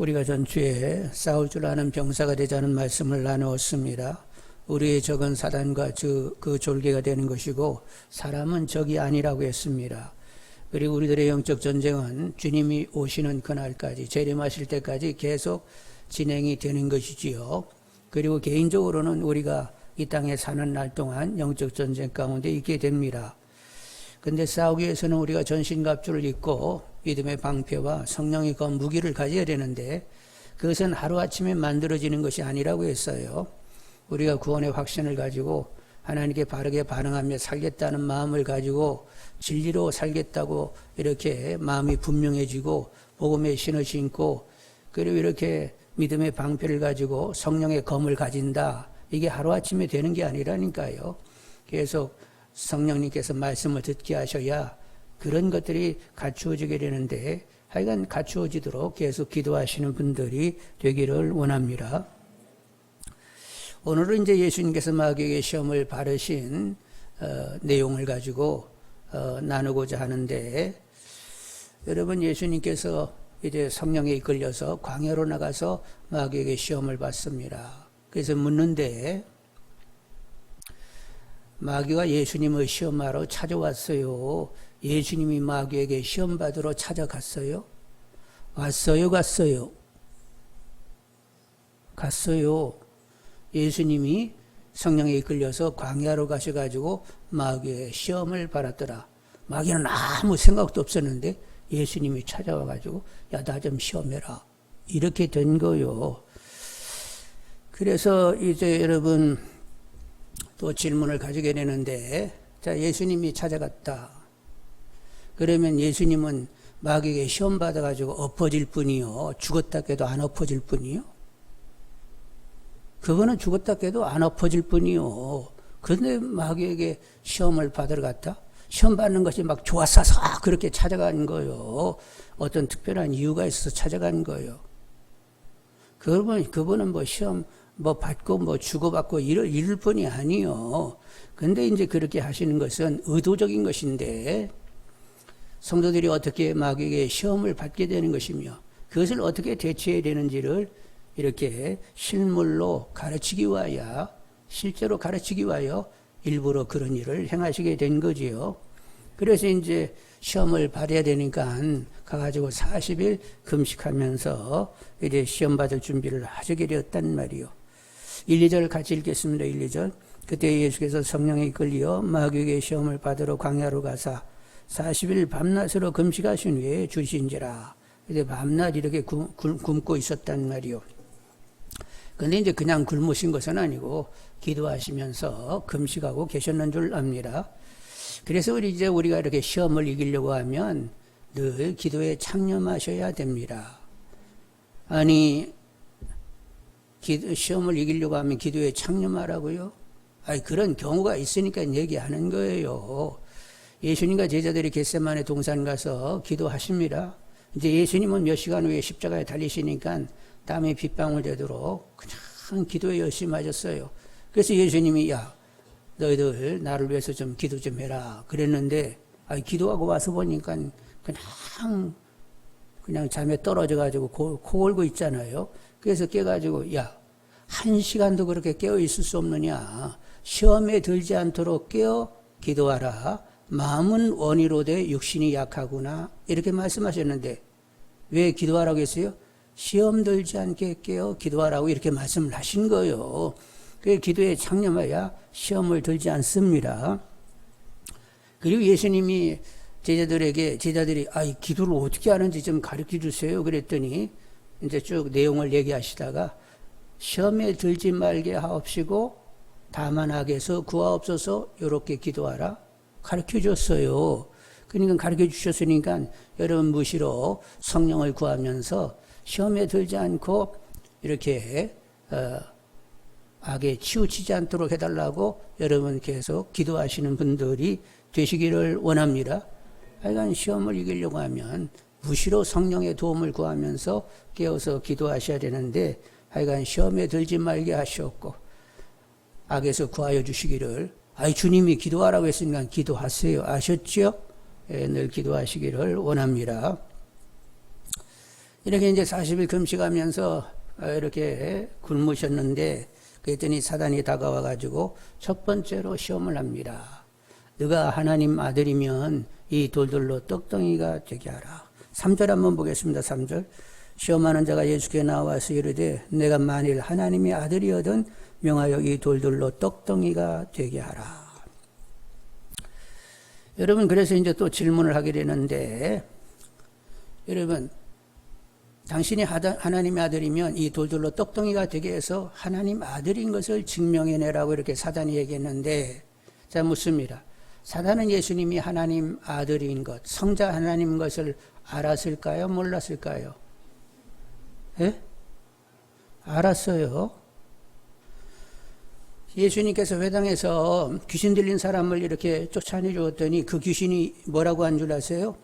우리가 전주에 싸울 줄 아는 병사가 되자는 말씀을 나누었습니다. 우리의 적은 사단과 그 졸개가 되는 것이고 사람은 적이 아니라고 했습니다. 그리고 우리들의 영적 전쟁은 주님이 오시는 그날까지 재림하실 때까지 계속 진행이 되는 것이지요. 그리고 개인적으로는 우리가 이 땅에 사는 날 동안 영적 전쟁 가운데 있게 됩니다. 근데 싸우기 위해서는 우리가 전신갑주를 입고 믿음의 방패와 성령의 검 무기를 가져야 되는데 그것은 하루아침에 만들어지는 것이 아니라고 했어요. 우리가 구원의 확신을 가지고 하나님께 바르게 반응하며 살겠다는 마음을 가지고 진리로 살겠다고 이렇게 마음이 분명해지고 복음의 신을 신고 그리고 이렇게 믿음의 방패를 가지고 성령의 검을 가진다. 이게 하루아침에 되는 게 아니라니까요. 계속 성령님께서 말씀을 듣게 하셔야 그런 것들이 갖추어지게 되는데 하여간 갖추어지도록 계속 기도하시는 분들이 되기를 원합니다. 오늘은 이제 예수님께서 마귀에게 시험을 바르신 내용을 가지고 나누고자 하는데 여러분 예수님께서 이제 성령에 이끌려서 광야로 나가서 마귀에게 시험을 받습니다. 그래서 묻는데 마귀가 예수님을 시험하러 찾아왔어요. 예수님이 마귀에게 시험 받으러 찾아갔어요. 왔어요, 갔어요? 갔어요. 예수님이 성령에 이끌려서 광야로 가셔가지고 마귀의 시험을 받았더라. 마귀는 아무 생각도 없었는데 예수님이 찾아와가지고 야, 나 좀 시험해라. 이렇게 된 거요. 그래서 이제 여러분 또 질문을 가지게 되는데 자, 예수님이 찾아갔다. 그러면 예수님은 마귀에게 시험 받아가지고 엎어질 뿐이요. 죽었다 깨도 안 엎어질 뿐이요. 그거는 죽었다 깨도 안 엎어질 뿐이요. 그런데 마귀에게 시험을 받으러 갔다? 시험 받는 것이 막 좋았어 그렇게 찾아간 거요. 어떤 특별한 이유가 있어서 찾아간 거요. 그분은 뭐 시험 받고 주고받고 이럴 뿐이 아니요. 근데 이제 그렇게 하시는 것은 의도적인 것인데 성도들이 어떻게 마귀에게 시험을 받게 되는 것이며 그것을 어떻게 대처해야 되는지를 이렇게 실물로 가르치기 위하여 실제로 가르치기 위하여 일부러 그런 일을 행하시게 된 거지요. 그래서 이제 시험을 받아야 되니까 가가지고 40일 금식하면서 이제 시험 받을 준비를 하시게 되었단 말이요. 1, 2절 같이 읽겠습니다. 1, 2절. 그때 예수께서 성령에 이끌려 마귀에게 시험을 받으러 광야로 가사 40일 밤낮으로 금식하신 후에 주신지라. 이제 밤낮 이렇게 굶고 있었단 말이요. 근데 이제 그냥 굶으신 것은 아니고 기도하시면서 금식하고 계셨는 줄 압니다. 그래서 우리가 이렇게 시험을 이기려고 하면 늘 기도에 창념하셔야 됩니다. 아니, 시험을 이기려고 하면 기도에 창념하라고요? 아니, 그런 경우가 있으니까 얘기하는 거예요. 예수님과 제자들이 겟세마네 동산 가서 기도하십니다. 이제 예수님은 몇 시간 후에 십자가에 달리시니까 땀에 빗방울 되도록 그냥 기도에 열심히 하셨어요. 그래서 예수님이 야, 너희들 나를 위해서 좀 기도 좀 해라 그랬는데 기도하고 와서 보니까 그냥 잠에 떨어져가지고 코 골고 있잖아요. 그래서 깨가지고 야, 1시간도 그렇게 깨어 있을 수 없느냐. 시험에 들지 않도록 깨어 기도하라. 마음은 원이로되 육신이 약하구나. 이렇게 말씀하셨는데 왜 기도하라고 했어요? 시험 들지 않게 깨어 기도하라고 이렇게 말씀을 하신 거예요. 그 기도에 창념해야 시험을 들지 않습니다. 그리고 예수님이 제자들이 기도를 어떻게 하는지 좀 가르쳐 주세요. 그랬더니 이제 쭉 내용을 얘기하시다가 시험에 들지 말게 하옵시고 다만 악에서 구하옵소서 이렇게 기도하라 가르쳐 줬어요. 그러니까 가르쳐 주셨으니까 여러분 무시로 성령을 구하면서 시험에 들지 않고 이렇게 악에 치우치지 않도록 해달라고 여러분 계속 기도하시는 분들이 되시기를 원합니다. 하여간 시험을 이기려고 하면 무시로 성령의 도움을 구하면서 깨어서 기도하셔야 되는데 하여간 시험에 들지 말게 하시옵고 악에서 구하여 주시기를 주님이 기도하라고 했으니까 기도하세요. 아셨죠? 늘 기도하시기를 원합니다. 이렇게 이제 40일 금식하면서 이렇게 굶으셨는데, 그랬더니 사단이 다가와 가지고 첫 번째로 시험을 합니다. 네가 하나님 아들이면 이 돌들로 떡덩이가 되게 하라. 3절 한번 보겠습니다. 3절. 시험하는 자가 예수께 나와서 이르되 내가 만일 하나님의 아들이거든 명하여 이 돌들로 떡덩이가 되게 하라. 여러분, 그래서 이제 또 질문을 하게 되는데, 여러분, 당신이 하나님의 아들이면 이 돌들로 떡덩이가 되게 해서 하나님 아들인 것을 증명해내라고 이렇게 사단이 얘기했는데, 자, 묻습니다. 사단은 예수님이 하나님 아들인 것, 성자 하나님 것을 알았을까요? 몰랐을까요? 예? 알았어요. 예수님께서 회당에서 귀신 들린 사람을 이렇게 쫓아내 주었더니 그 귀신이 뭐라고 한 줄 아세요?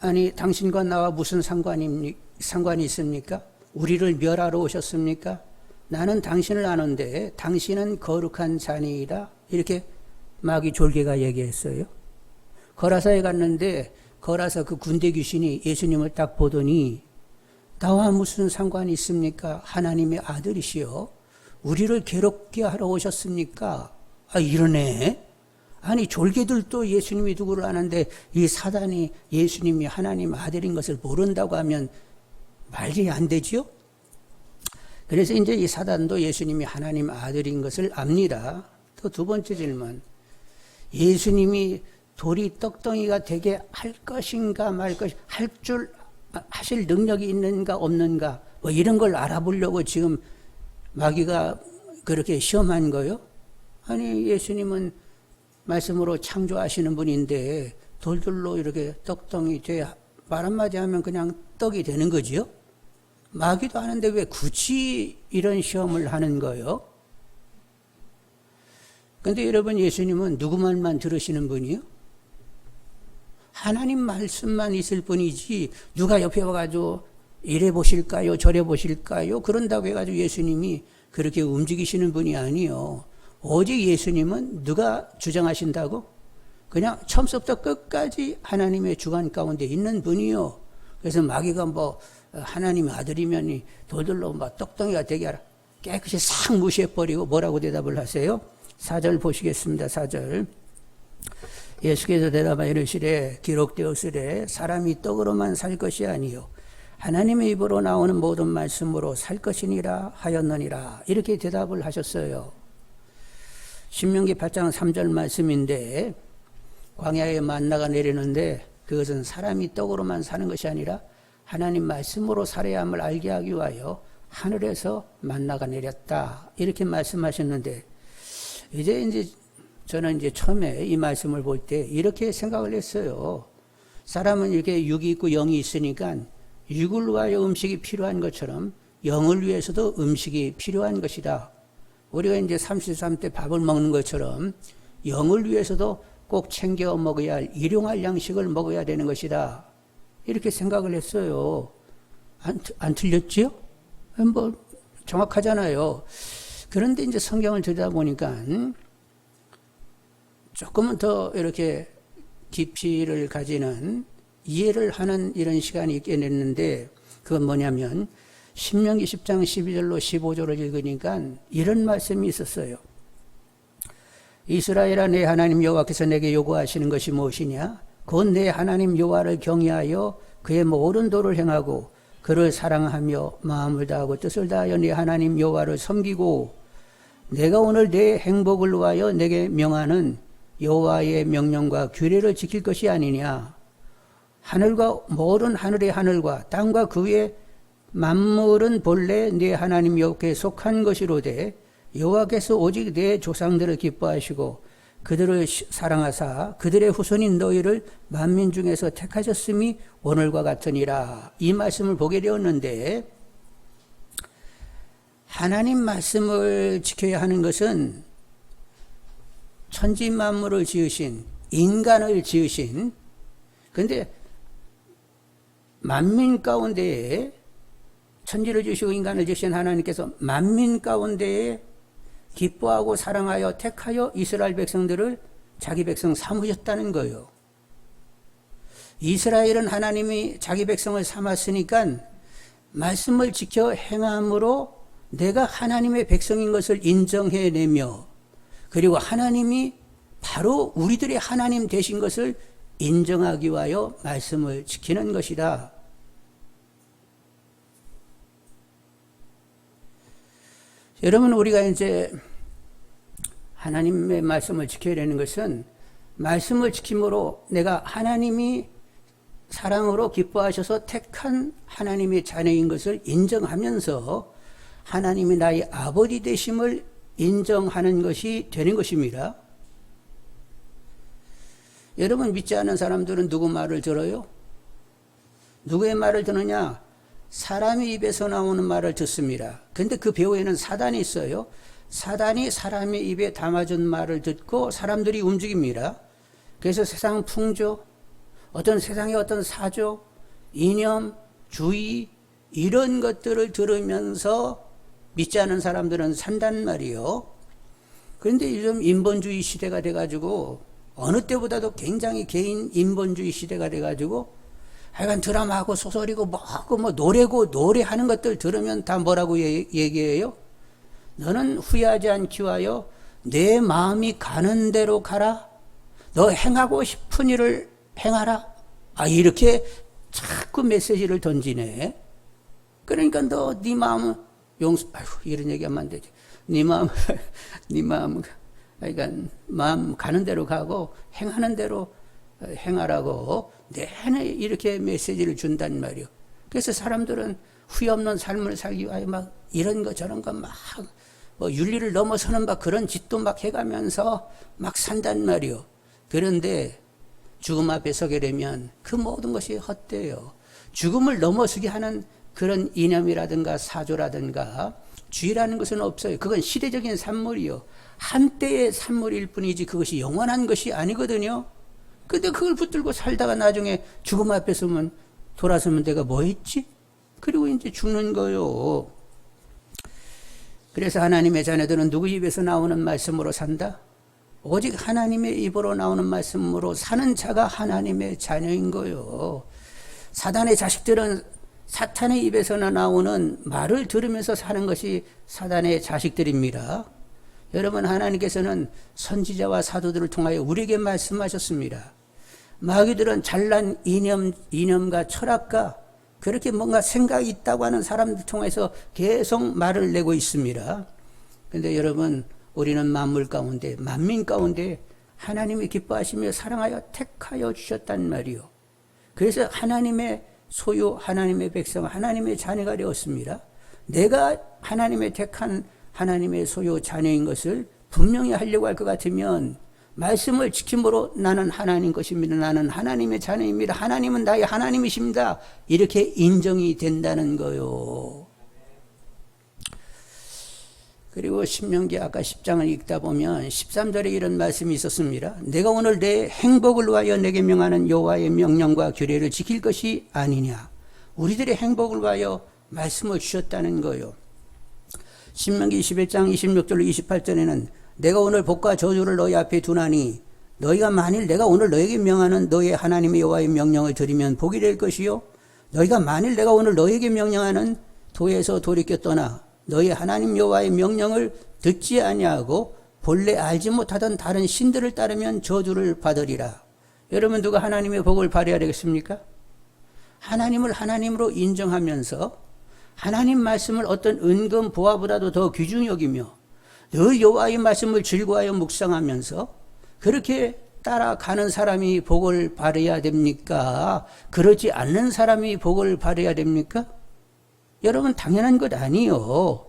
아니, 당신과 나와 무슨 상관이 있습니까? 우리를 멸하러 오셨습니까? 나는 당신을 아는데 당신은 거룩한 자니이다. 이렇게 마귀 졸개가 얘기했어요. 거라사에 갔는데 거라사 그 군대 귀신이 예수님을 딱 보더니 나와 무슨 상관이 있습니까? 하나님의 아들이시여. 우리를 괴롭게 하러 오셨습니까? 아, 이러네. 아니, 졸개들도 예수님이 누구를 아는데 이 사단이 예수님이 하나님 아들인 것을 모른다고 하면 말이 안 되지요? 그래서 이제 이 사단도 예수님이 하나님 아들인 것을 압니다. 또 두 번째 질문. 예수님이 돌이 떡덩이가 되게 할 것인가 말 것, 하실 능력이 있는가 없는가, 뭐 이런 걸 알아보려고 지금 마귀가 그렇게 시험한 거요? 아니, 예수님은 말씀으로 창조하시는 분인데 돌들로 이렇게 떡덩이 돼야 말 한마디 하면 그냥 떡이 되는 거지요? 마귀도 하는데 왜 굳이 이런 시험을 하는 거예요? 근데 여러분, 예수님은 누구 말만 들으시는 분이요? 하나님 말씀만 있을 뿐이지 누가 옆에 와가지고 이래 보실까요? 저래 보실까요? 그런다고 해가지고 예수님이 그렇게 움직이시는 분이 아니요. 오직 예수님은 누가 주장하신다고? 그냥 처음부터 끝까지 하나님의 주관 가운데 있는 분이요. 그래서 마귀가 뭐 하나님의 아들이면 돌들로 막 떡덩이가 되게 하라. 깨끗이 싹 무시해버리고 뭐라고 대답을 하세요? 4절 보시겠습니다. 4절. 예수께서 대답하여 이르시되 기록되었으되 사람이 떡으로만 살 것이 아니요 하나님의 입으로 나오는 모든 말씀으로 살 것이니라 하였느니라. 이렇게 대답을 하셨어요. 신명기 8장 3절 말씀인데, 광야에 만나가 내리는데 그것은 사람이 떡으로만 사는 것이 아니라 하나님 말씀으로 살아야 함을 알게 하기 위하여 하늘에서 만나가 내렸다. 이렇게 말씀하셨는데, 이제 저는 이제 처음에 이 말씀을 볼 때 이렇게 생각을 했어요. 사람은 이렇게 육이 있고 영이 있으니까 육을 위하여 음식이 필요한 것처럼 영을 위해서도 음식이 필요한 것이다. 우리가 이제 33때 밥을 먹는 것처럼 영을 위해서도 꼭 챙겨 먹어야 할, 일용할 양식을 먹어야 되는 것이다. 이렇게 생각을 했어요. 안 틀렸지요? 뭐 정확하잖아요. 그런데 이제 성경을 들여다보니까 조금은 더 이렇게 깊이를 가지는 이해를 하는 이런 시간이 있게 됐는데, 그건 뭐냐면 신명기 10장 12절로 15절을 읽으니까 이런 말씀이 있었어요. 이스라엘아, 내 하나님 여호와께서 내게 요구하시는 것이 무엇이냐? 곧 내 하나님 여호와를 경외하여 그의 모든 도를 행하고 그를 사랑하며 마음을 다하고 뜻을 다하여 내 하나님 여호와를 섬기고 내가 오늘 내 행복을 위하여 내게 명하는 여호와의 명령과 규례를 지킬 것이 아니냐. 하늘과 모든 하늘의 하늘과 땅과 그 위에 만물은 본래 네 하나님 여호와께 속한 것이로되 여호와께서 오직 내 조상들을 기뻐하시고 그들을 사랑하사 그들의 후손인 너희를 만민 중에서 택하셨음이 오늘과 같으니라. 이 말씀을 보게 되었는데, 하나님 말씀을 지켜야 하는 것은 천지 만물을 지으신, 인간을 지으신, 그런데 만민 가운데에 천지를 지으시고 인간을 지으신 하나님께서 만민 가운데에 기뻐하고 사랑하여 택하여 이스라엘 백성들을 자기 백성 삼으셨다는 거예요. 이스라엘은 하나님이 자기 백성을 삼았으니까 말씀을 지켜 행함으로 내가 하나님의 백성인 것을 인정해내며, 그리고 하나님이 바로 우리들의 하나님 되신 것을 인정하기 위하여 말씀을 지키는 것이다. 여러분, 우리가 이제 하나님의 말씀을 지켜야 되는 것은 말씀을 지킴으로 내가 하나님이 사랑으로 기뻐하셔서 택한 하나님의 자녀인 것을 인정하면서 하나님이 나의 아버지 되심을 인정하는 것이 되는 것입니다. 여러분, 믿지 않는 사람들은 누구 말을 들어요? 누구의 말을 듣느냐? 사람의 입에서 나오는 말을 듣습니다. 근데 그 배후에는 사단이 있어요. 사단이 사람의 입에 담아준 말을 듣고 사람들이 움직입니다. 그래서 세상 풍조, 어떤 세상의 어떤 사조, 이념, 주의, 이런 것들을 들으면서 믿지 않은 사람들은 산단 말이에요. 그런데 요즘 인본주의 시대가 돼가지고 어느 때보다도 굉장히 개인 인본주의 시대가 돼가지고 하여간 드라마하고 소설이고 뭐하고 뭐 노래고 노래하는 것들 들으면 다 뭐라고 얘기해요? 너는 후회하지 않기 위하여 내 마음이 가는 대로 가라. 너 행하고 싶은 일을 행하라. 이렇게 자꾸 메시지를 던지네. 그러니까 너 네 마음 이런 얘기하면 안 되지. 네 마음 그러니까 마음 가는 대로 가고 행하는 대로 행하라고 내내 이렇게 메시지를 준단 말이요. 그래서 사람들은 후회 없는 삶을 살기 위하여 막 이런 거 저런 거 막 뭐 윤리를 넘어서는 막 그런 짓도 막 해가면서 막 산단 말이요. 그런데 죽음 앞에 서게 되면 그 모든 것이 헛되요. 죽음을 넘어서게 하는 그런 이념이라든가 사조라든가 주의라는 것은 없어요. 그건 시대적인 산물이요. 한때의 산물일 뿐이지 그것이 영원한 것이 아니거든요. 근데 그걸 붙들고 살다가 나중에 죽음 앞에 서면 돌아서면 내가 뭐 했지? 그리고 이제 죽는 거요. 그래서 하나님의 자녀들은 누구 입에서 나오는 말씀으로 산다? 오직 하나님의 입으로 나오는 말씀으로 사는 자가 하나님의 자녀인 거요. 사단의 자식들은 사탄의 입에서나 나오는 말을 들으면서 사는 것이 사단의 자식들입니다. 여러분, 하나님께서는 선지자와 사도들을 통하여 우리에게 말씀하셨습니다. 마귀들은 잘난 이념과 철학과 그렇게 뭔가 생각이 있다고 하는 사람들 통해서 계속 말을 내고 있습니다. 그런데 여러분, 우리는 만물 가운데, 만민 가운데 하나님이 기뻐하시며 사랑하여 택하여 주셨단 말이요. 그래서 하나님의 소유, 하나님의 백성, 하나님의 자녀가 되었습니다. 내가 하나님의 택한 하나님의 소유 자녀인 것을 분명히 하려고 할 것 같으면 말씀을 지킴으로 나는 하나님 것입니다. 나는 하나님의 자녀입니다. 하나님은 나의 하나님이십니다. 이렇게 인정이 된다는 거요. 그리고 신명기 아까 10장을 읽다 보면 13절에 이런 말씀이 있었습니다. 내가 오늘 내 행복을 위하여 내게 명하는 여호와의 명령과 규례를 지킬 것이 아니냐. 우리들의 행복을 위하여 말씀을 주셨다는 거요. 신명기 21장 26절로 28절에는 내가 오늘 복과 저주를 너희 앞에 두나니 너희가 만일 내가 오늘 너에게 명하는 너희 하나님의 여호와의 명령을 들으면 복이 될 것이요 너희가 만일 내가 오늘 너에게 명령하는 도에서 돌이켜 떠나 너희 하나님 여호와의 명령을 듣지 아니하고 본래 알지 못하던 다른 신들을 따르면 저주를 받으리라. 여러분, 누가 하나님의 복을 발휘해야 되겠습니까? 하나님을 하나님으로 인정하면서 하나님 말씀을 어떤 은금 보화보다도 더 귀중히 여기며 늘 여호와의 말씀을 즐거워하여 묵상하면서 그렇게 따라가는 사람이 복을 발휘해야 됩니까? 그러지 않는 사람이 복을 발휘해야 됩니까? 여러분, 당연한 것 아니요.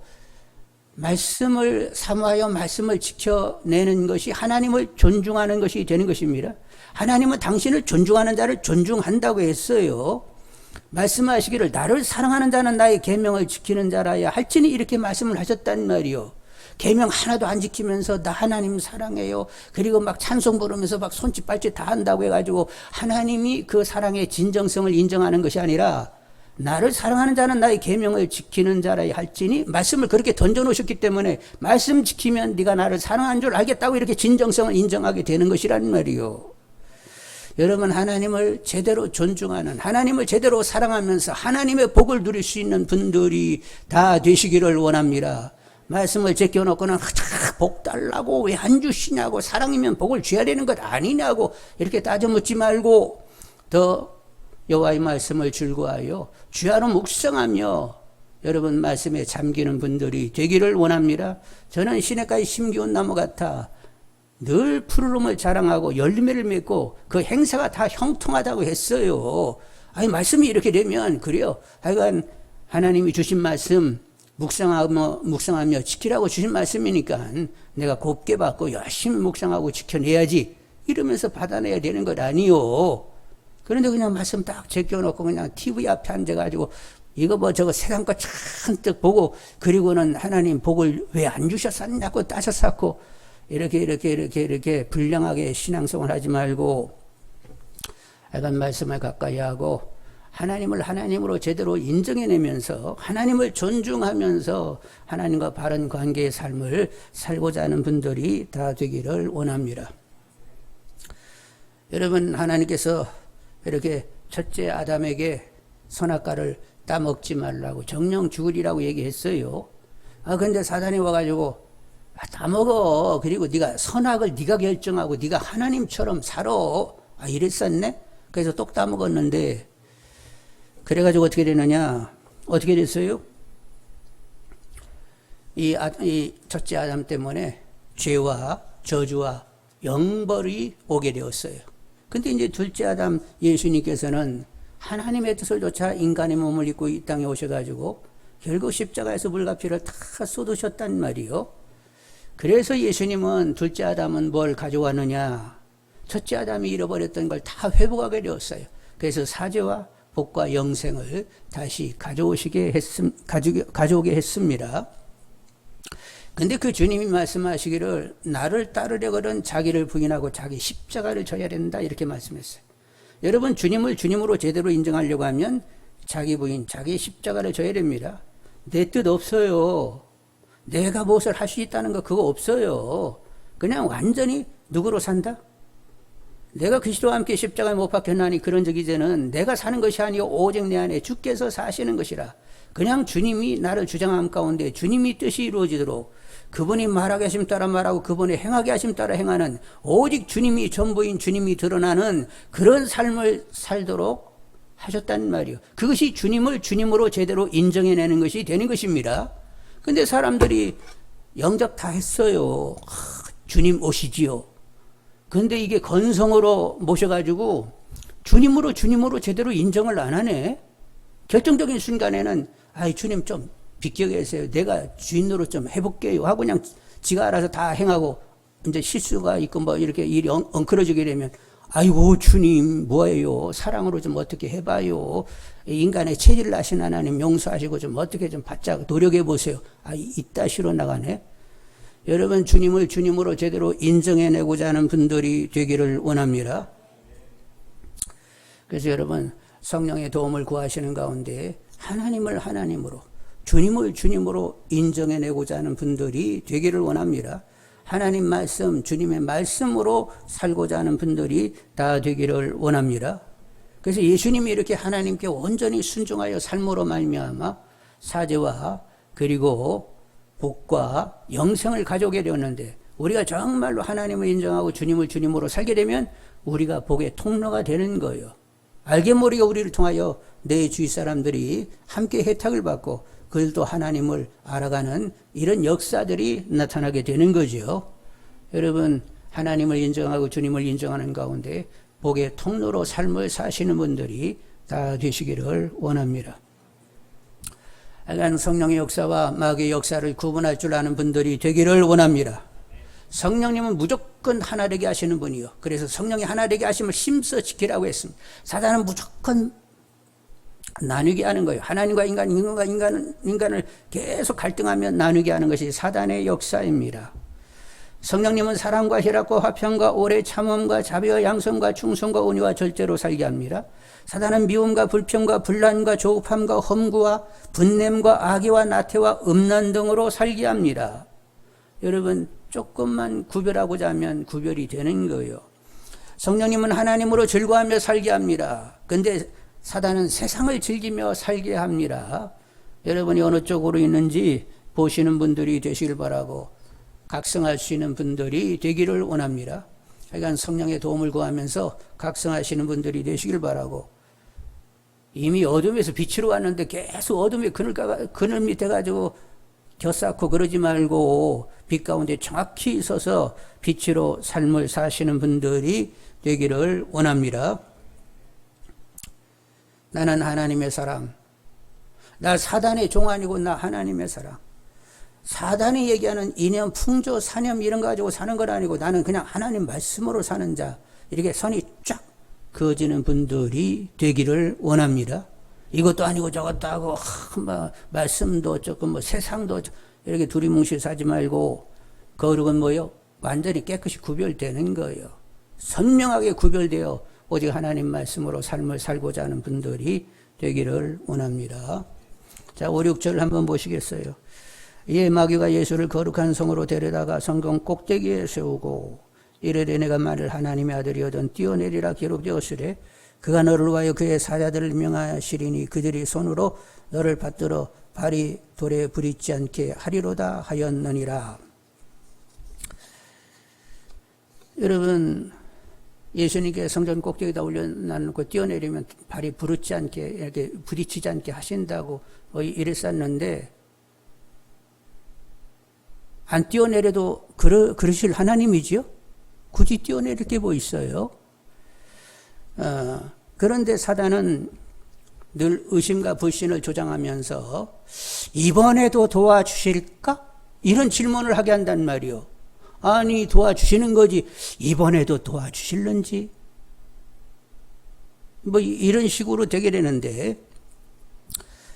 말씀을 사모하여 말씀을 지켜내는 것이 하나님을 존중하는 것이 되는 것입니다. 하나님은 당신을 존중하는 자를 존중한다고 했어요. 말씀하시기를 나를 사랑하는 자는 나의 계명을 지키는 자라야 할지니 이렇게 말씀을 하셨단 말이요. 계명 하나도 안 지키면서 나 하나님 사랑해요. 그리고 막 찬송 부르면서 막 손짓 발짓 다 한다고 해가지고 하나님이 그 사랑의 진정성을 인정하는 것이 아니라 나를 사랑하는 자는 나의 계명을 지키는 자라야 할지니 말씀을 그렇게 던져놓으셨기 때문에 말씀 지키면 네가 나를 사랑한 줄 알겠다고 이렇게 진정성을 인정하게 되는 것이란 말이요. 여러분 하나님을 제대로 존중하는, 하나님을 제대로 사랑하면서 하나님의 복을 누릴 수 있는 분들이 다 되시기를 원합니다. 말씀을 제껴놓고는 복 달라고 왜 안 주시냐고, 사랑이면 복을 줘야 되는 것 아니냐고 이렇게 따져 묻지 말고 더 여호와의 말씀을 즐거워하여 주야로 묵상하며 여러분 말씀에 잠기는 분들이 되기를 원합니다. 저는 시냇가에 심기운 나무 같아 늘 푸르름을 자랑하고 열매를 맺고 그 행사가 다 형통하다고 했어요. 아니 말씀이 이렇게 되면 그래요. 하여간 하나님이 주신 말씀 묵상하며 지키라고 주신 말씀이니까 내가 곱게 받고 열심히 묵상하고 지켜내야지 이러면서 받아내야 되는 것 아니요. 그런데 그냥 말씀 딱 제껴놓고 그냥 TV 앞에 앉아가지고 이거 뭐 저거 세상 거 잔뜩 보고 그리고는 하나님 복을 왜 안 주셨었냐고 따졌었고 이렇게 불량하게 신앙생활 하지 말고 하여간 말씀을 가까이 하고 하나님을 하나님으로 제대로 인정해내면서 하나님을 존중하면서 하나님과 바른 관계의 삶을 살고자 하는 분들이 다 되기를 원합니다. 여러분 하나님께서 이렇게 첫째 아담에게 선악과를 따먹지 말라고 정령 죽으리라고 얘기했어요. 근데 사단이 와가지고 따먹어. 그리고 네가 선악을 네가 결정하고 네가 하나님처럼 살아. 이랬었네. 그래서 똑 따먹었는데 그래가지고 어떻게 되느냐? 어떻게 됐어요? 이 첫째 아담 때문에 죄와 저주와 영벌이 오게 되었어요. 근데 이제 둘째 아담 예수님께서는 하나님의 뜻을 쫓아 인간의 몸을 입고 이 땅에 오셔가지고 결국 십자가에서 물과 피를 다 쏟으셨단 말이요. 그래서 예수님은 둘째 아담은 뭘 가져왔느냐? 첫째 아담이 잃어버렸던 걸 다 회복하게 되었어요. 그래서 사죄와 복과 영생을 다시 가져오게 했습니다. 근데 그 주님이 말씀하시기를 나를 따르려거든 자기를 부인하고 자기 십자가를 져야 된다 이렇게 말씀했어요. 여러분 주님을 주님으로 제대로 인정하려고 하면 자기 부인, 자기 십자가를 져야 됩니다. 내 뜻 없어요. 내가 무엇을 할 수 있다는 거 그거 없어요. 그냥 완전히 누구로 산다? 내가 그리스도와 함께 십자가에 못 박혔나니 그런즉 이제는 내가 사는 것이 아니요 오직 내 안에 주께서 사시는 것이라. 그냥 주님이 나를 주장함 가운데 주님이 뜻이 이루어지도록 그분이 말하게 하심 따라 말하고 그분이 행하게 하심 따라 행하는 오직 주님이 전부인 주님이 드러나는 그런 삶을 살도록 하셨단 말이요. 그것이 주님을 주님으로 제대로 인정해내는 것이 되는 것입니다. 근데 사람들이 영접 다 했어요. 주님 오시지요. 근데 이게 건성으로 모셔가지고 주님으로 제대로 인정을 안 하네. 결정적인 순간에는 주님 좀 비켜 계세요. 내가 주인으로 좀 해볼게요 하고 그냥 지가 알아서 다 행하고 이제 실수가 있고 뭐 이렇게 일이 엉클어지게 되면 아이고 주님 뭐예요. 사랑으로 좀 어떻게 해봐요. 인간의 체질을 아신 하나님 용서하시고 좀 어떻게 좀 바짝 노력해 보세요. 이따시로 나가네. 여러분 주님을 주님으로 제대로 인정해내고자 하는 분들이 되기를 원합니다. 그래서 여러분 성령의 도움을 구하시는 가운데 하나님을 하나님으로 주님을 주님으로 인정해내고자 하는 분들이 되기를 원합니다. 하나님 말씀, 주님의 말씀으로 살고자 하는 분들이 다 되기를 원합니다. 그래서 예수님이 이렇게 하나님께 온전히 순종하여 삶으로 말미암아 사죄와 그리고 복과 영생을 가져오게 되었는데 우리가 정말로 하나님을 인정하고 주님을 주님으로 살게 되면 우리가 복의 통로가 되는 거예요. 알게 모르게 우리를 통하여 내 주위 사람들이 함께 혜택을 받고 그들도 하나님을 알아가는 이런 역사들이 나타나게 되는 거죠. 여러분 하나님을 인정하고 주님을 인정하는 가운데 복의 통로로 삶을 사시는 분들이 다 되시기를 원합니다. 하여간 성령의 역사와 마귀의 역사를 구분할 줄 아는 분들이 되기를 원합니다. 성령님은 무조건 하나 되게 하시는 분이요. 그래서 성령이 하나 되게 하심을 힘써 지키라고 했습니다. 사단은 무조건 나누게 하는 거예요. 하나님과 인간을 계속 갈등하며 나누게 하는 것이 사단의 역사입니다. 성령님은 사랑과 희락과 화평과 오래 참음과 자비와 양성과 충성과 온유와 절제로 살게 합니다. 사단은 미움과 불평과 분란과 조급함과 험구와 분냄과 악의와 나태와 음란 등으로 살게 합니다. 여러분 조금만 구별하고자 하면 구별이 되는 거예요. 성령님은 하나님으로 즐거워하며 살게 합니다. 근데 사단은 세상을 즐기며 살게 합니다. 여러분이 어느 쪽으로 있는지 보시는 분들이 되시길 바라고 각성할 수 있는 분들이 되기를 원합니다. 하여간 성령의 도움을 구하면서 각성하시는 분들이 되시길 바라고, 이미 어둠에서 빛으로 왔는데 계속 어둠의 그늘 밑에 가지고 겨쌓고 그러지 말고 빛 가운데 정확히 서서 빛으로 삶을 사시는 분들이 되기를 원합니다. 나는 하나님의 사람. 나 사단의 종 아니고 나 하나님의 사람. 사단이 얘기하는 이념, 풍조, 사념 이런 거 가지고 사는 건 아니고 나는 그냥 하나님 말씀으로 사는 자. 이렇게 선이 쫙 그어지는 분들이 되기를 원합니다. 이것도 아니고 저것도 하고 말씀도 조금 세상도 이렇게 두리뭉실 사지 말고 거룩은 뭐요? 완전히 깨끗이 구별되는 거예요. 선명하게 구별되어 오직 하나님 말씀으로 삶을 살고자 하는 분들이 되기를 원합니다. 자, 5, 6절 한번 보시겠어요? 이에 마귀가 예수를 거룩한 성으로 데려다가 성경 꼭대기에 세우고 이르되 내가 만일 하나님의 아들이거든 뛰어내리라 기록되었으되 그가 너를 위하여 그의 사자들을 명하시리니 그들이 손으로 너를 받들어 발이 돌에 부딪지 않게 하리로다 하였느니라. 여러분, 예수님께 성전 꼭대기에다 올려놓고 뛰어내리면 발이 부르지 않게 이렇게 부딪히지 않게 하신다고 이랬었는데, 안 뛰어내려도 그러실 하나님이지요? 굳이 뛰어내릴 게 뭐 있어요? 그런데 사단은 늘 의심과 불신을 조장하면서 이번에도 도와주실까? 이런 질문을 하게 한단 말이요. 아니, 도와주시는 거지 이번에도 도와주실는지? 뭐 이런 식으로 되게 되는데,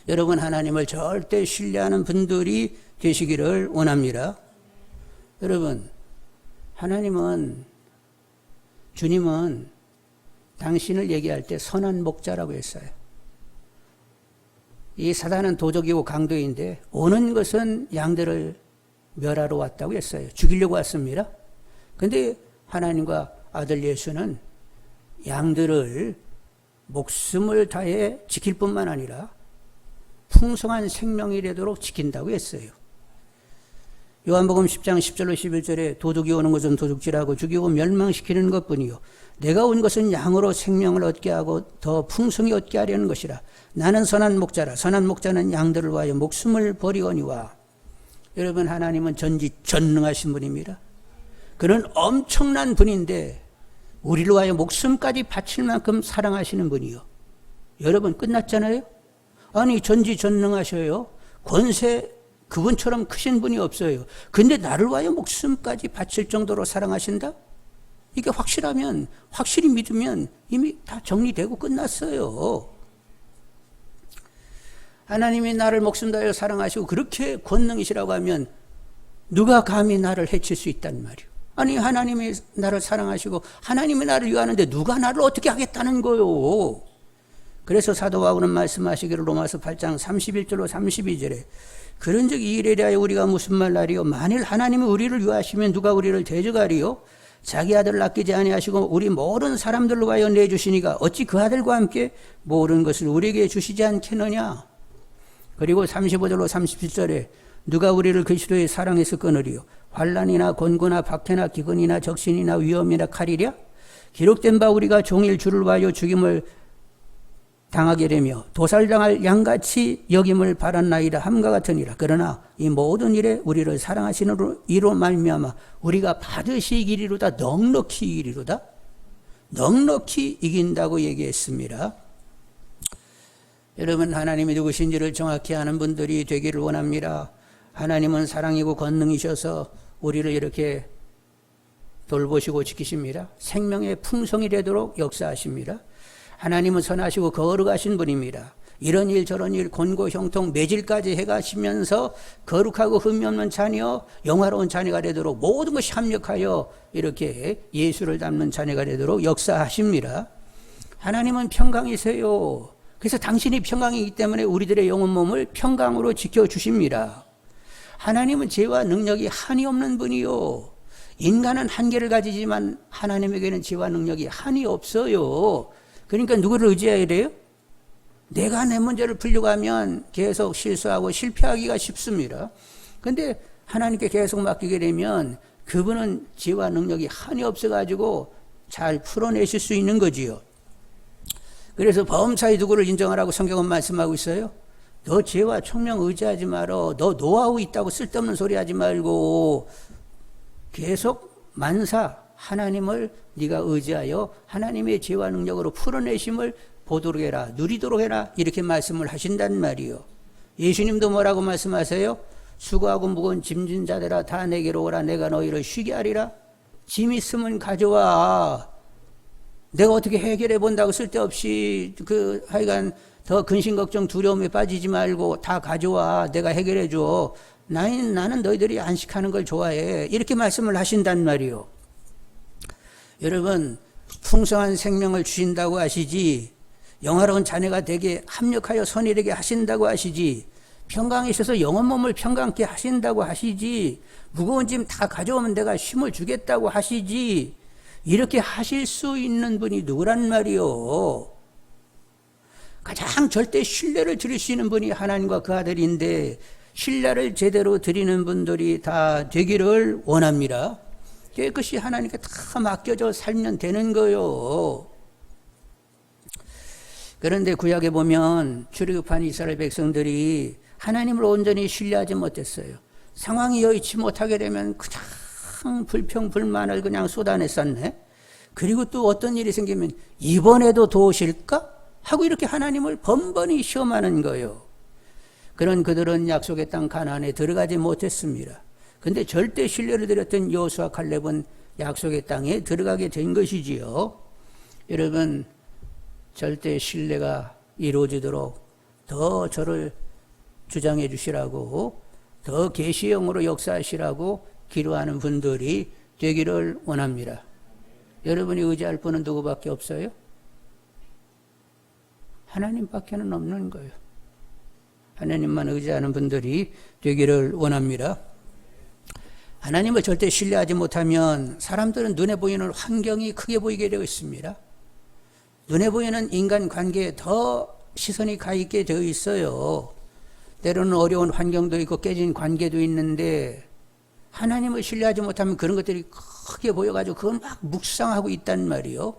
여러분 하나님을 절대 신뢰하는 분들이 되시기를 원합니다. 여러분, 주님은 당신을 얘기할 때 선한 목자라고 했어요. 이 사단은 도적이고 강도인데 오는 것은 양들을 멸하러 왔다고 했어요. 죽이려고 왔습니다. 근데 하나님과 아들 예수는 양들을 목숨을 다해 지킬 뿐만 아니라 풍성한 생명이 되도록 지킨다고 했어요. 요한복음 10장 10절로 11절에 도둑이 오는 것은 도둑질하고 죽이고 멸망시키는 것뿐이요 내가 온 것은 양으로 생명을 얻게 하고 더 풍성히 얻게 하려는 것이라. 나는 선한 목자라. 선한 목자는 양들을 위하여 목숨을 버리거니와. 여러분, 하나님은 전지전능하신 분입니다. 그는 엄청난 분인데 우리를 위하여 목숨까지 바칠 만큼 사랑하시는 분이요. 여러분, 끝났잖아요? 아니, 전지전능하셔요. 권세 그분처럼 크신 분이 없어요. 근데 나를 위하여 목숨까지 바칠 정도로 사랑하신다? 이게 확실하면, 확실히 믿으면 이미 다 정리되고 끝났어요. 하나님이 나를 목숨 다하여 사랑하시고 그렇게 권능이시라고 하면 누가 감히 나를 해칠 수 있단 말이에요. 아니, 하나님이 나를 사랑하시고 하나님이 나를 위하는데 누가 나를 어떻게 하겠다는 거요. 그래서 사도 바울은 말씀하시기를 로마서 8장 31절로 32절에 그런즉 이 일에 대하여 우리가 무슨 말 하리요? 만일 하나님이 우리를 위하시면 누가 우리를 대적하리요? 자기 아들을 아끼지 아니하시고 우리 모든 사람들로 하여 내주시니가 어찌 그 아들과 함께 모든 것을 우리에게 주시지 않겠느냐? 그리고 35절로 37절에 누가 우리를 그리스도의 사랑에서 끊으리요? 환난이나 곤고나 박해나 기근이나 적신이나 위험이나 칼이랴? 기록된 바 우리가 종일 주를 위하여 죽임을 당하게 되며 도살당할 양같이 여김을 바랐나이다 함과 같으니라. 그러나 이 모든 일에 우리를 사랑하시는 이로 말미암아 우리가 받으시 이기리로다. 넉넉히 이기리로다. 넉넉히 이긴다고 얘기했습니다. 여러분, 하나님이 누구신지를 정확히 아는 분들이 되기를 원합니다. 하나님은 사랑이고 권능이셔서 우리를 이렇게 돌보시고 지키십니다. 생명의 풍성이 되도록 역사하십니다. 하나님은 선하시고 거룩하신 분입니다. 이런 일 저런 일 권고 형통 매질까지 해가시면서 거룩하고 흠이 없는 자녀, 영화로운 자녀가 되도록 모든 것이 합력하여 이렇게 예수를 닮는 자녀가 되도록 역사하십니다. 하나님은 평강이세요. 그래서 당신이 평강이기 때문에 우리들의 영혼 몸을 평강으로 지켜주십니다. 하나님은 죄와 능력이 한이 없는 분이요. 인간은 한계를 가지지만 하나님에게는 지혜와 능력이 한이 없어요. 그러니까 누구를 의지해야 돼요? 내가 내 문제를 풀려고 하면 계속 실수하고 실패하기가 쉽습니다. 근데 하나님께 계속 맡기게 되면 그분은 지혜와 능력이 한이 없어가지고 잘 풀어내실 수 있는 거지요. 그래서 범사의 누구를 인정하라고 성경은 말씀하고 있어요. 너 지혜와 총명 의지하지 말어. 너 노하우 있다고 쓸데없는 소리 하지 말고 계속 만사 하나님을 네가 의지하여 하나님의 지혜와 능력으로 풀어내심을 보도록 해라. 누리도록 해라. 이렇게 말씀을 하신단 말이요. 예수님도 뭐라고 말씀하세요? 수고하고 무거운 짐진 자들아 다 내게로 오라. 내가 너희를 쉬게 하리라. 짐 있으면 가져와. 내가 어떻게 해결해 본다고 쓸데없이 하여간 더 근심 걱정 두려움에 빠지지 말고 다 가져와. 내가 해결해 줘. 나는 너희들이 안식하는 걸 좋아해. 이렇게 말씀을 하신단 말이요. 여러분, 풍성한 생명을 주신다고 하시지, 영화로운 자녀가 되게 합력하여 선일에게 하신다고 하시지, 평강에 있어서 영혼 몸을 평강케 하신다고 하시지, 무거운 짐 다 가져오면 내가 쉼을 주겠다고 하시지, 이렇게 하실 수 있는 분이 누구란 말이요. 가장 절대 신뢰를 드릴 수 있는 분이 하나님과 그 아들인데 신뢰를 제대로 드리는 분들이 다 되기를 원합니다. 깨끗이 하나님께 다 맡겨져 살면 되는 거요. 그런데 구약에 보면 출애굽한 이스라엘 백성들이 하나님을 온전히 신뢰하지 못했어요. 상황이 여의치 못하게 되면 그냥 불평불만을 그냥 쏟아냈었네. 그리고 또 어떤 일이 생기면 이번에도 도우실까? 하고 이렇게 하나님을 번번이 시험하는 거예요. 그런 그들은 약속의 땅 가나안에 들어가지 못했습니다. 근데 절대 신뢰를 드렸던 여호수아 칼렙은 약속의 땅에 들어가게 된 것이지요. 여러분, 절대 신뢰가 이루어지도록 더 저를 주장해 주시라고, 더 계시의 영으로 역사하시라고 기도하는 분들이 되기를 원합니다. 여러분이 의지할 분은 누구밖에 없어요? 하나님밖에는 없는 거예요. 하나님만 의지하는 분들이 되기를 원합니다. 하나님을 절대 신뢰하지 못하면 사람들은 눈에 보이는 환경이 크게 보이게 되어 있습니다. 눈에 보이는 인간관계에 더 시선이 가 있게 되어 있어요. 때로는 어려운 환경도 있고 깨진 관계도 있는데 하나님을 신뢰하지 못하면 그런 것들이 크게 보여가지고 그건 막 묵상하고 있단 말이요.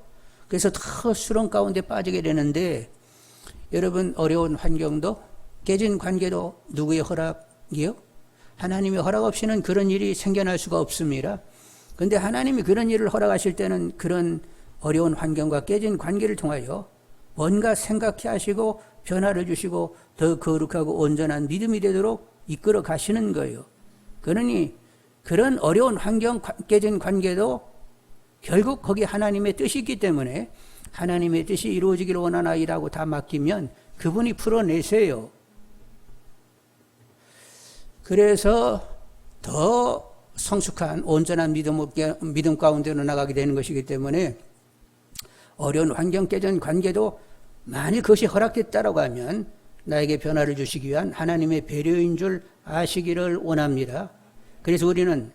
그래서 더 수렁 가운데 빠지게 되는데, 여러분, 어려운 환경도 깨진 관계도 누구의 허락이요? 하나님의 허락 없이는 그런 일이 생겨날 수가 없습니다. 그런데 하나님이 그런 일을 허락하실 때는 그런 어려운 환경과 깨진 관계를 통하여 뭔가 생각해 하시고 변화를 주시고 더 거룩하고 온전한 믿음이 되도록 이끌어 가시는 거예요. 그러니 그런 어려운 환경, 깨진 관계도 결국 거기 하나님의 뜻이 있기 때문에 하나님의 뜻이 이루어지기를 원하나이라고 다 맡기면 그분이 풀어내세요. 그래서 더 성숙한 온전한 믿음 가운데로 나가게 되는 것이기 때문에 어려운 환경, 깨진 관계도 만일 그것이 허락됐다라고 하면 나에게 변화를 주시기 위한 하나님의 배려인 줄 아시기를 원합니다. 그래서 우리는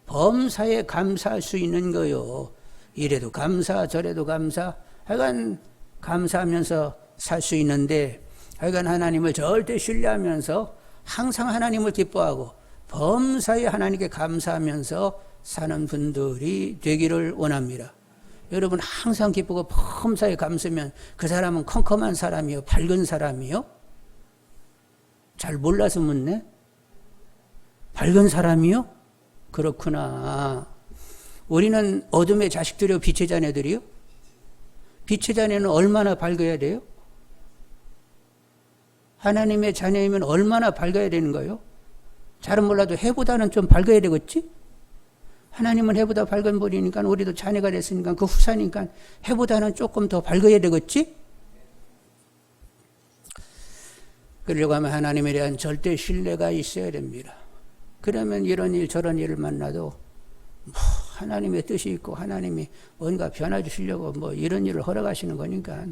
범사에 감사할 수 있는 거요. 이래도 감사, 저래도 감사, 하여간 감사하면서 살 수 있는데, 하여간 하나님을 절대 신뢰하면서 항상 하나님을 기뻐하고 범사에 하나님께 감사하면서 사는 분들이 되기를 원합니다. 여러분, 항상 기쁘고 범사에 감사하면 그 사람은 컴컴한 사람이요? 밝은 사람이요? 잘 몰라서 묻네. 밝은 사람이요? 그렇구나. 우리는 어둠의 자식들이요? 빛의 자녀들이요? 빛의 자녀는 얼마나 밝아야 돼요? 하나님의 자녀이면 얼마나 밝아야 되는 거예요? 잘은 몰라도 해보다는 좀 밝아야 되겠지? 하나님은 해보다 밝은 분이니까 우리도 자녀가 됐으니까 그 후사니까 해보다는 조금 더 밝아야 되겠지? 그러려고 하면 하나님에 대한 절대 신뢰가 있어야 됩니다. 그러면 이런 일 저런 일을 만나도 하나님의 뜻이 있고 하나님이 뭔가 변화 주시려고 이런 일을 허락하시는 거니까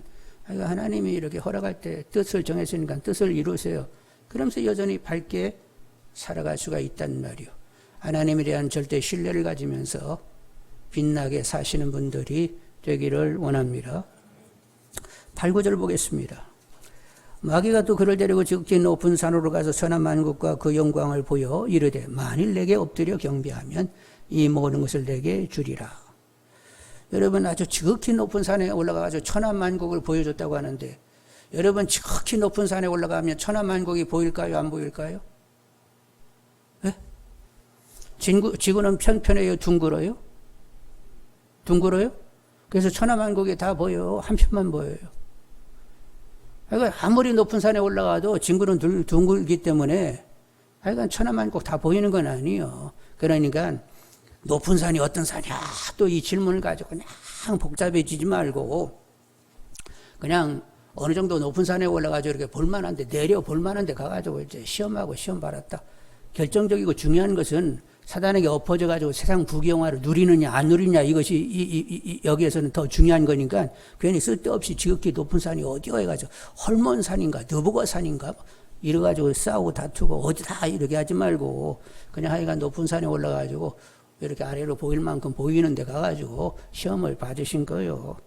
하나님이 이렇게 허락할 때 뜻을 정했으니까 뜻을 이루세요. 그러면서 여전히 밝게 살아갈 수가 있단 말이요. 하나님에 대한 절대 신뢰를 가지면서 빛나게 사시는 분들이 되기를 원합니다. 8, 9절 보겠습니다. 마귀가 또 그를 데리고 지극히 높은 산으로 가서 천하만국과 그 영광을 보여 이르되 만일 내게 엎드려 경배하면 이 모든 것을 내게 주리라. 여러분 아주 지극히 높은 산에 올라가서 천하만국을 보여줬다고 하는데 여러분 지극히 높은 산에 올라가면 천하만국이 보일까요? 안 보일까요? 네? 지구는 편편해요? 둥글어요? 둥글어요? 그래서 천하만국이 다 보여요? 한편만 보여요? 그러니까 아무리 높은 산에 올라가도 지구는 둥글기 때문에 하여간 천하만국 다 보이는 건 아니에요. 그러니까 높은 산이 어떤 산이야? 또 이 질문을 가지고 그냥 복잡해지지 말고 그냥 어느 정도 높은 산에 올라가서 이렇게 볼만한데 내려 볼만한데 가가지고 이제 시험하고 시험 받았다. 결정적이고 중요한 것은 사단에게 엎어져가지고 세상 부귀영화를 누리느냐 안 누리느냐 이것이 여기에서는 더 중요한 거니까 괜히 쓸데없이 지극히 높은 산이 어디가 해가지고 헐몬산인가 느부거산인가 이래가지고 싸우고 다투고 어디다 이렇게 하지 말고 그냥 하여간 높은 산에 올라가지고 이렇게 아래로 보일 만큼 보이는 데 가가지고 시험을 받으신 거예요.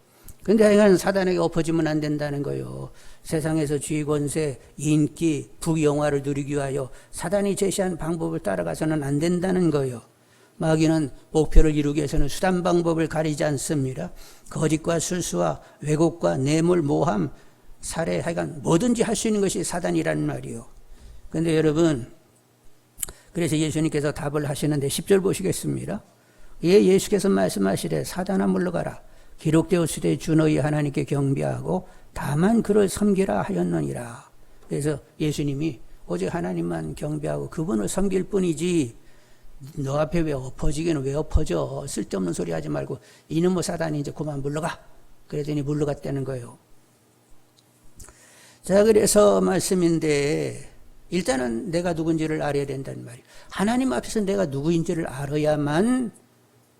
근데 하여간 사단에게 엎어지면 안 된다는 거예요. 세상에서 지위 권세, 인기, 부귀영화를 누리기 위하여 사단이 제시한 방법을 따라가서는 안 된다는 거예요. 마귀는 목표를 이루기 위해서는 수단 방법을 가리지 않습니다. 거짓과 술수와 왜곡과 뇌물, 모함, 살해, 하여간 뭐든지 할 수 있는 것이 사단이라는 말이에요. 근데 여러분 그래서 예수님께서 답을 하시는데 10절 보시겠습니다. 예수께서 말씀하시되 사단아 물러가라. 기록되었으되 주 너희 하나님께 경배하고 다만 그를 섬기라 하였느니라. 그래서 예수님이 오직 하나님만 경배하고 그분을 섬길 뿐이지 너 앞에 왜 엎어지기는 왜 엎어져. 쓸데없는 소리 하지 말고 이놈의 사단이 이제 그만 물러가. 그랬더니 물러갔다는 거예요. 자, 그래서 말씀인데 일단은 내가 누군지를 알아야 된다는 말이에요. 하나님 앞에서 내가 누구인지를 알아야만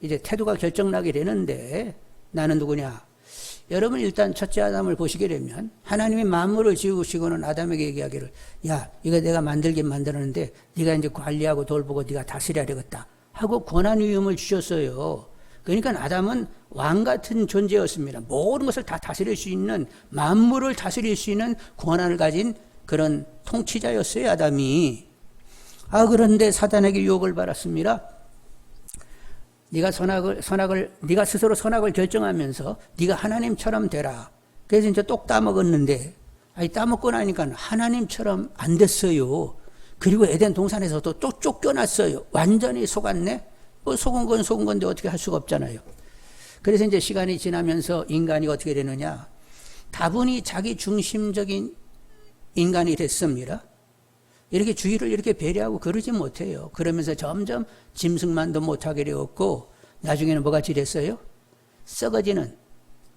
이제 태도가 결정나게 되는데 나는 누구냐? 여러분 일단 첫째 아담을 보시게 되면 하나님이 만물을 지으시고는 아담에게 얘기하기를 야 이거 내가 만들긴 만들었는데 네가 이제 관리하고 돌보고 네가 다스려야 되겠다 하고 권한 위임을 주셨어요. 그러니까 아담은 왕 같은 존재였습니다. 모든 것을 다 다스릴 수 있는 만물을 다스릴 수 있는 권한을 가진 그런 통치자였어요. 아담이. 그런데 사단에게 유혹을 받았습니다. 네가 네가 스스로 선악을 결정하면서 네가 하나님처럼 되라. 그래서 이제 똑 따먹었는데, 따먹고 나니까 하나님처럼 안 됐어요. 그리고 에덴 동산에서도 또 쫓겨났어요. 완전히 속았네? 속은 건 속은 건데 어떻게 할 수가 없잖아요. 그래서 이제 시간이 지나면서 인간이 어떻게 되느냐. 다분히 자기 중심적인 인간이 됐습니다. 이렇게 주위를 이렇게 배려하고 그러지 못해요. 그러면서 점점 짐승만도 못하게 되었고 나중에는 뭐같이 됐어요? 썩어지는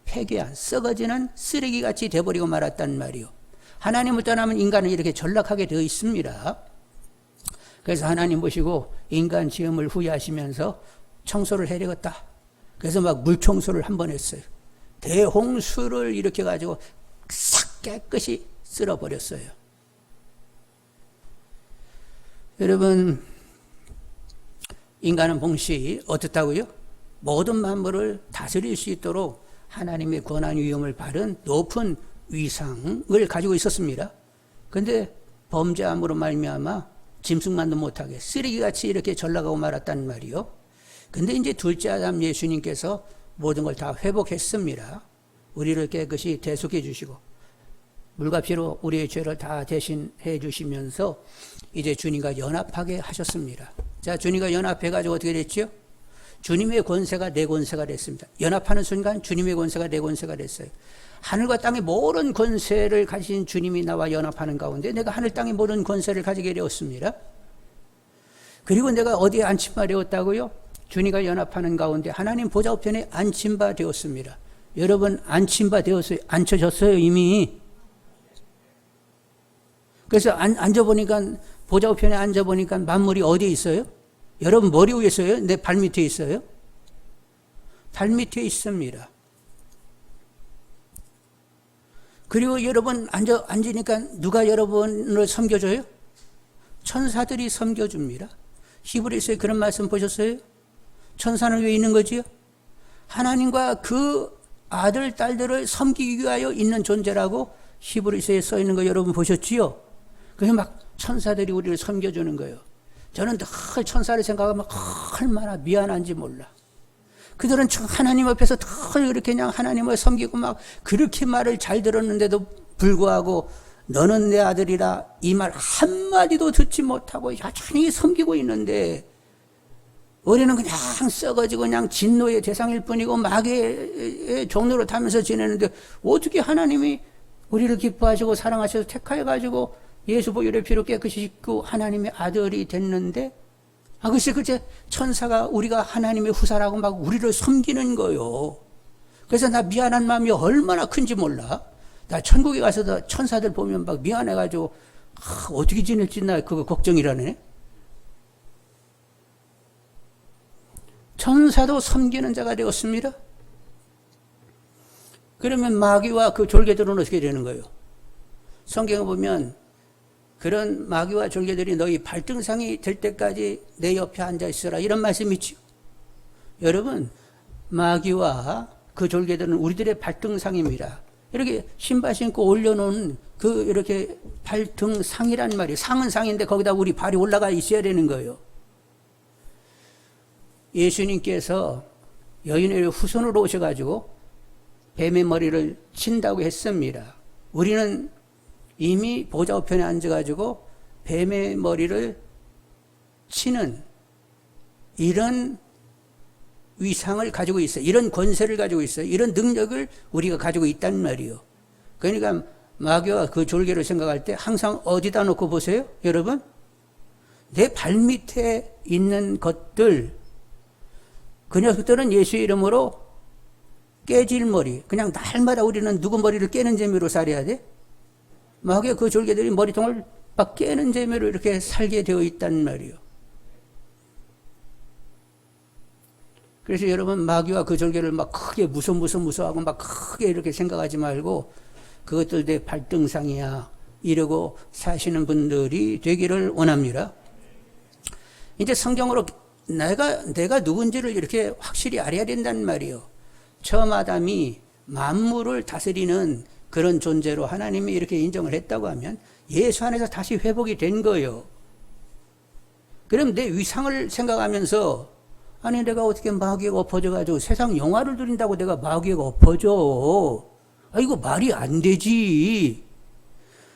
폐기한 썩어지는 쓰레기같이 돼버리고 말았단 말이요. 하나님을 떠나면 인간은 이렇게 전락하게 되어 있습니다. 그래서 하나님 보시고 인간 지음을 후회하시면서 청소를 해야 되겠다. 그래서 막 물청소를 한 번 했어요. 대홍수를 일으켜가지고 싹 깨끗이 쓸어버렸어요. 여러분 인간은 봉시 어떻다고요? 모든 만물을 다스릴 수 있도록 하나님의 권한 위엄을 받은 높은 위상을 가지고 있었습니다. 그런데 범죄함으로 말미암아 짐승만도 못하게 쓰레기같이 이렇게 전락하고 말았단 말이요. 근데 이제 둘째 아담 예수님께서 모든 걸 다 회복했습니다. 우리를 깨끗이 대속해 주시고 물과 피로 우리의 죄를 다 대신해 주시면서 이제 주님과 연합하게 하셨습니다. 자, 주님과 연합해가지고 어떻게 됐죠? 주님의 권세가 내 권세가 됐습니다. 연합하는 순간 주님의 권세가 내 권세가 됐어요. 하늘과 땅의 모든 권세를 가진 주님이 나와 연합하는 가운데 내가 하늘 땅의 모든 권세를 가지게 되었습니다. 그리고 내가 어디에 안침바 되었다고요? 주님과 연합하는 가운데 하나님 보좌 우편에 안침바 되었습니다. 여러분 안침바 되었어요? 앉혀졌어요 이미? 그래서 앉아보니까 보좌 우편에 앉아보니까 만물이 어디에 있어요? 여러분 머리 위에 있어요? 내 발 밑에 있어요? 발 밑에 있습니다. 그리고 여러분 앉으니까 누가 여러분을 섬겨줘요? 천사들이 섬겨줍니다. 히브리서에 그런 말씀 보셨어요? 천사는 왜 있는 거지요? 하나님과 그 아들, 딸들을 섬기기 위하여 있는 존재라고 히브리서에 써 있는 거 여러분 보셨지요? 그게 막 천사들이 우리를 섬겨주는 거예요. 저는 늘 천사를 생각하면 얼마나 미안한지 몰라. 그들은 하나님 앞에서 늘 이렇게 그냥 하나님을 섬기고 막 그렇게 말을 잘 들었는데도 불구하고 너는 내 아들이라 이 말 한마디도 듣지 못하고 여전히 섬기고 있는데 우리는 그냥 썩어지고 그냥 진노의 대상일 뿐이고 마귀의 종로로 타면서 지내는데 어떻게 하나님이 우리를 기뻐하시고 사랑하셔서 택하여가지고 예수 보혈의 피로 깨끗이 씻고 하나님의 아들이 됐는데 글쎄 그제 천사가 우리가 하나님의 후사라고 막 우리를 섬기는 거요. 그래서 나 미안한 마음이 얼마나 큰지 몰라. 나 천국에 가서도 천사들 보면 막 미안해가지고 어떻게 지낼지 나 그거 걱정이라네. 천사도 섬기는 자가 되었습니다. 그러면 마귀와 그 졸개들은 어떻게 되는 거예요? 성경에 보면 그런 마귀와 졸개들이 너희 발등상이 될 때까지 내 옆에 앉아 있으라 이런 말씀이 있죠. 여러분 마귀와 그 졸개들은 우리들의 발등상입니다. 이렇게 신발 신고 올려놓은 그 이렇게 발등상이란 말이에요. 상은 상인데 거기다 우리 발이 올라가 있어야 되는 거예요. 예수님께서 여인의 후손으로 오셔가지고 뱀의 머리를 친다고 했습니다. 우리는 이미 보좌 우편에 앉아가지고 뱀의 머리를 치는 이런 위상을 가지고 있어요. 이런 권세를 가지고 있어요. 이런 능력을 우리가 가지고 있단 말이에요. 그러니까 마귀와 그 졸개를 생각할 때 항상 어디다 놓고 보세요? 여러분 내 발밑에 있는 것들 그 녀석들은 예수의 이름으로 깨질 머리 그냥 날마다 우리는 누구 머리를 깨는 재미로 살아야 돼? 마귀의 그 졸개들이 머리통을 막 깨는 재미로 이렇게 살게 되어 있단 말이에요. 그래서 여러분 마귀와 그 졸개를 막 크게 무서워하고 막 크게 이렇게 생각하지 말고 그것들 내 발등상이야 이러고 사시는 분들이 되기를 원합니다. 이제 성경으로 내가 누군지를 이렇게 확실히 알아야 된단 말이에요. 처음 아담이 만물을 다스리는 그런 존재로 하나님이 이렇게 인정을 했다고 하면 예수 안에서 다시 회복이 된 거예요. 그럼 내 위상을 생각하면서 아니 내가 어떻게 마귀가 엎어져가지고 세상 영화를 누린다고 내가 마귀가 엎어져. 이거 말이 안 되지.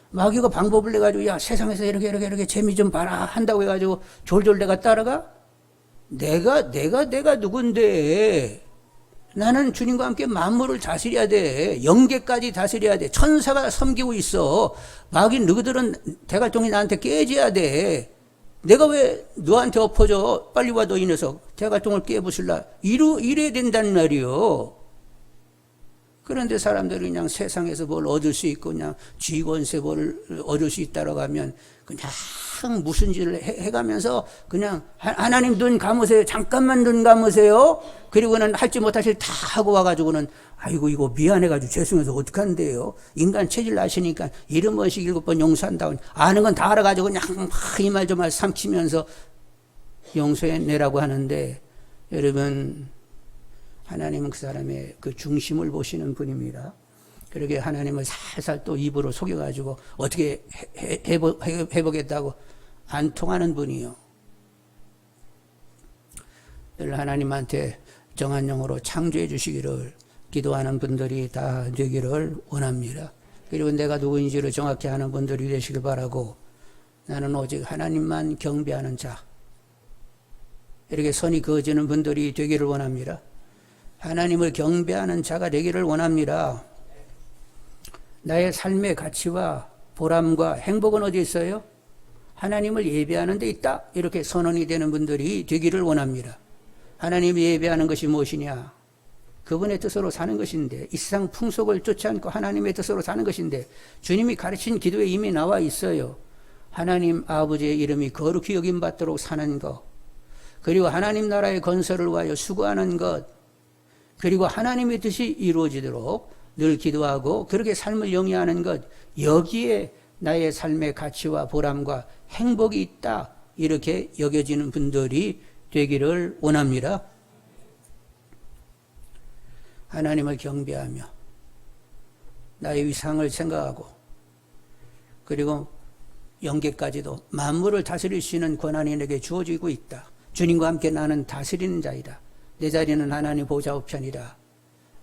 마귀가 방법을 내가지고 야 세상에서 이렇게 재미 좀 봐라 한다고 해가지고 졸졸 내가 따라가? 내가 누군데? 나는 주님과 함께 만물을 다스려야 돼. 영계까지 다스려야 돼. 천사가 섬기고 있어. 마귀 너희들은 대갈통이 나한테 깨져야 돼. 내가 왜 너한테 엎어져? 빨리 와 너 이 녀석. 대갈통을 깨부술라. 이래야 된단 말이요. 그런데 사람들이 그냥 세상에서 뭘 얻을 수 있고 그냥 쥐권세 뭘 얻을 수 있다라고 하면 그냥 무슨 짓을 해가면서 그냥 하나님 눈 감으세요. 잠깐만 눈 감으세요. 그리고는 할지 못하실 다 하고 와가지고는 아이고 이거 미안해가지고 죄송해서 어떡한데요. 인간 체질 아시니까 70번씩 7번 용서한다고 아는 건 다 알아가지고 그냥 이 말 저 말 삼키면서 용서해내라고 하는데 여러분 하나님은 그 사람의 그 중심을 보시는 분입니다. 그러게 하나님을 살살 또 입으로 속여가지고 어떻게 해보겠다고 안 통하는 분이요. 늘 하나님한테 정한 영으로 창조해 주시기를 기도하는 분들이 다 되기를 원합니다. 그리고 내가 누구인지를 정확히 아는 분들이 되시길 바라고 나는 오직 하나님만 경배하는 자 이렇게 선이 그어지는 분들이 되기를 원합니다. 하나님을 경배하는 자가 되기를 원합니다. 나의 삶의 가치와 보람과 행복은 어디 있어요? 하나님을 예배하는 데 있다. 이렇게 선언이 되는 분들이 되기를 원합니다. 하나님을 예배하는 것이 무엇이냐? 그분의 뜻으로 사는 것인데 이 세상 풍속을 쫓지 않고 하나님의 뜻으로 사는 것인데 주님이 가르친 기도에 이미 나와 있어요. 하나님 아버지의 이름이 거룩히 여김받도록 사는 것 그리고 하나님 나라의 건설을 위하여 수고하는 것 그리고 하나님의 뜻이 이루어지도록 늘 기도하고 그렇게 삶을 영위하는 것 여기에 나의 삶의 가치와 보람과 행복이 있다 이렇게 여겨지는 분들이 되기를 원합니다. 하나님을 경배하며 나의 위상을 생각하고 그리고 영계까지도 만물을 다스릴 수 있는 권한이 내게 주어지고 있다. 주님과 함께 나는 다스리는 자이다. 내 자리는 하나님 보좌 우편이다.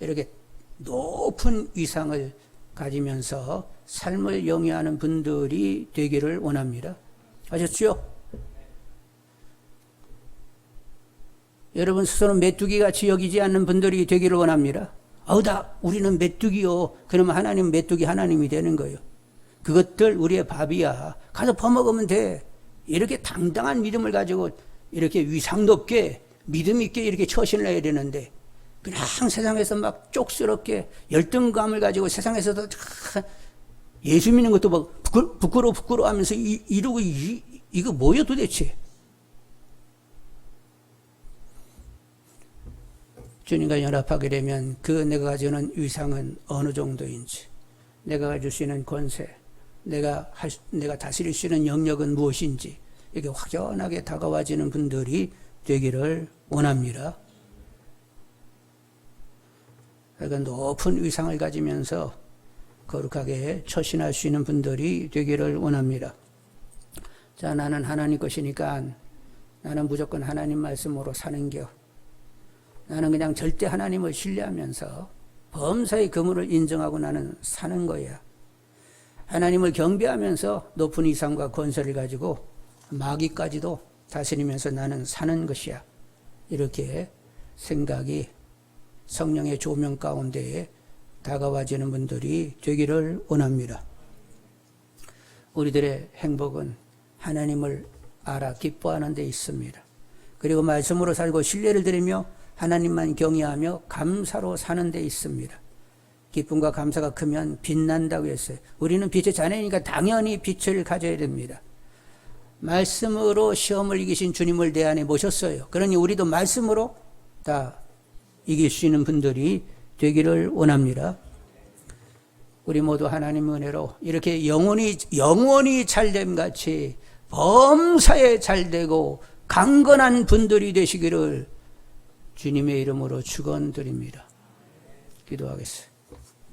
이렇게 높은 위상을 가지면서 삶을 영위하는 분들이 되기를 원합니다. 아셨죠? 여러분 스스로 메뚜기같이 여기지 않는 분들이 되기를 원합니다. 우리는 메뚜기요. 그러면 하나님 메뚜기 하나님이 되는 거예요. 그것들 우리의 밥이야. 가서 퍼먹으면 돼. 이렇게 당당한 믿음을 가지고 이렇게 위상 높게 믿음 있게 이렇게 처신을 해야 되는데 그냥 세상에서 막 쪽스럽게 열등감을 가지고 세상에서도 예수 믿는 것도 막 부끄러워 하면서 이러고 이거 뭐예요 도대체? 주님과 연합하게 되면 내가 가지는 위상은 어느 정도인지, 내가 가질 수 있는 권세, 내가 다스릴 수 있는 영역은 무엇인지 이렇게 확연하게 다가와지는 분들이 되기를 원합니다. 그러니까 높은 위상을 가지면서 거룩하게 처신할 수 있는 분들이 되기를 원합니다. 자, 나는 하나님 것이니까 나는 무조건 하나님 말씀으로 사는겨. 나는 그냥 절대 하나님을 신뢰하면서 범사의 그물을 인정하고 나는 사는 거야. 하나님을 경배하면서 높은 위상과 권세를 가지고 마귀까지도 다스리면서 나는 사는 것이야. 이렇게 생각이 성령의 조명 가운데에 다가와지는 분들이 되기를 원합니다. 우리들의 행복은 하나님을 알아 기뻐하는 데 있습니다. 그리고 말씀으로 살고 신뢰를 드리며 하나님만 경외하며 감사로 사는 데 있습니다. 기쁨과 감사가 크면 빛난다고 했어요. 우리는 빛의 자녀니까 당연히 빛을 가져야 됩니다. 말씀으로 시험을 이기신 주님을 내 안에 모셨어요. 그러니 우리도 말씀으로 다 이길 수 있는 분들이 되기를 원합니다. 우리 모두 하나님의 은혜로 이렇게 영원히 잘됨 같이 범사에 잘되고 강건한 분들이 되시기를 주님의 이름으로 축원드립니다. 기도하겠습니다.